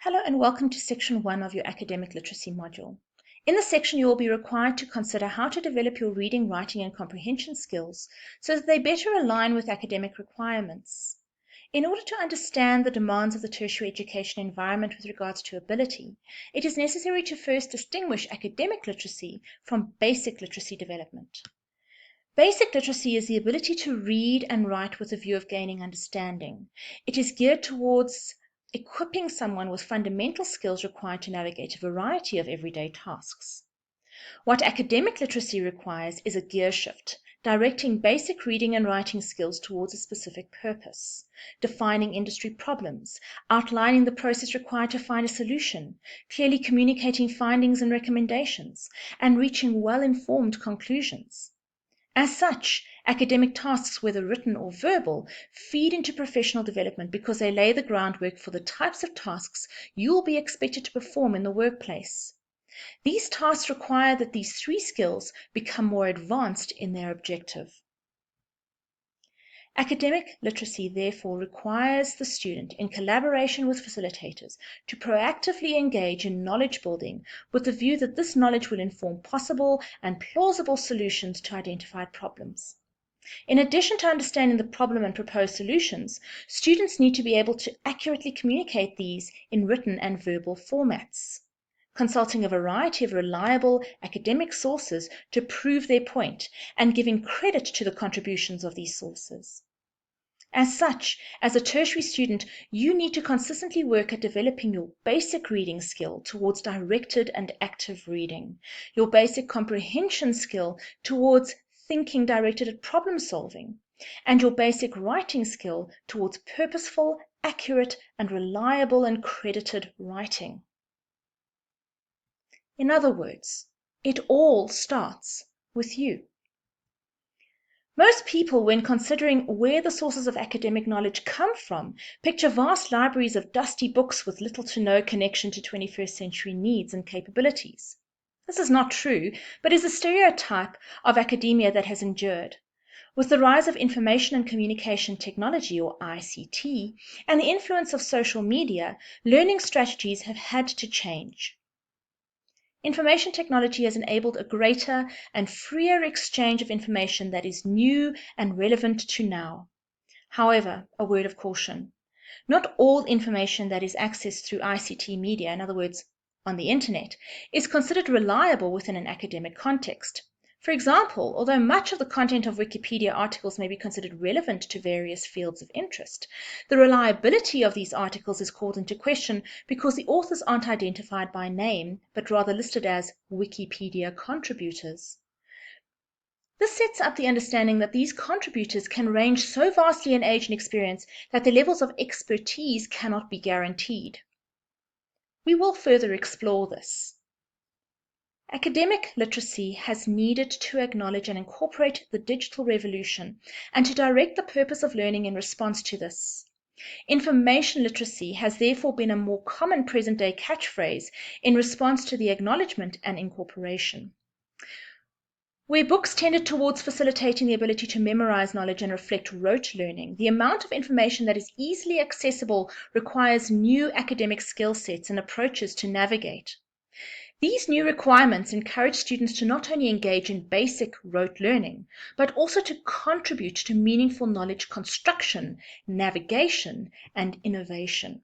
Hello and welcome to Section 1 of your Academic Literacy module. In this section, you will be required to consider how to develop your reading, writing, and comprehension skills so that they better align with academic requirements. In order to understand the demands of the tertiary education environment with regards to ability, it is necessary to first distinguish academic literacy from basic literacy development. Basic literacy is the ability to read and write with a view of gaining understanding. It is geared towards equipping someone with fundamental skills required to navigate a variety of everyday tasks. What academic literacy requires is a gear shift, directing basic reading and writing skills towards a specific purpose, defining industry problems, outlining the process required to find a solution, clearly communicating findings and recommendations, and reaching well-informed conclusions. As such, academic tasks, whether written or verbal, feed into professional development because they lay the groundwork for the types of tasks you will be expected to perform in the workplace. These tasks require that these three skills become more advanced in their objective. Academic literacy, therefore, requires the student, in collaboration with facilitators, to proactively engage in knowledge building with the view that this knowledge will inform possible and plausible solutions to identified problems. In addition to understanding the problem and proposed solutions, students need to be able to accurately communicate these in written and verbal formats, consulting a variety of reliable academic sources to prove their point and giving credit to the contributions of these sources. As such, as a tertiary student, you need to consistently work at developing your basic reading skill towards directed and active reading, your basic comprehension skill towards thinking directed at problem solving, and your basic writing skill towards purposeful, accurate, and reliable and credited writing. In other words, it all starts with you. Most people, when considering where the sources of academic knowledge come from, picture vast libraries of dusty books with little to no connection to 21st century needs and capabilities. This is not true, but is a stereotype of academia that has endured. With the rise of information and communication technology, or ICT, and the influence of social media, learning strategies have had to change. Information technology has enabled a greater and freer exchange of information that is new and relevant to now. However, a word of caution. Not all information that is accessed through ICT media, in other words, on the internet, is considered reliable within an academic context. For example, although much of the content of Wikipedia articles may be considered relevant to various fields of interest, the reliability of these articles is called into question because the authors aren't identified by name, but rather listed as Wikipedia contributors. This sets up the understanding that these contributors can range so vastly in age and experience that their levels of expertise cannot be guaranteed. We will further explore this. Academic literacy has needed to acknowledge and incorporate the digital revolution and to direct the purpose of learning in response to this. Information literacy has therefore been a more common present-day catchphrase in response to the acknowledgement and incorporation. Where books tended towards facilitating the ability to memorize knowledge and reflect rote learning, the amount of information that is easily accessible requires new academic skill sets and approaches to navigate. These new requirements encourage students to not only engage in basic rote learning, but also to contribute to meaningful knowledge construction, navigation, and innovation.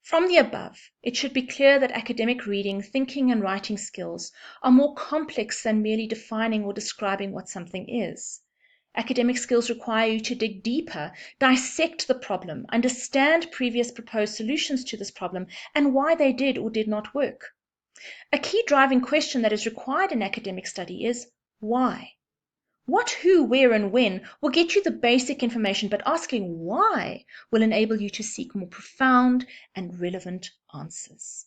From the above, it should be clear that academic reading, thinking, and writing skills are more complex than merely defining or describing what something is. Academic skills require you to dig deeper, dissect the problem, understand previous proposed solutions to this problem, and why they did or did not work. A key driving question that is required in academic study is why? What, who, where, and when will get you the basic information, but asking why will enable you to seek more profound and relevant answers.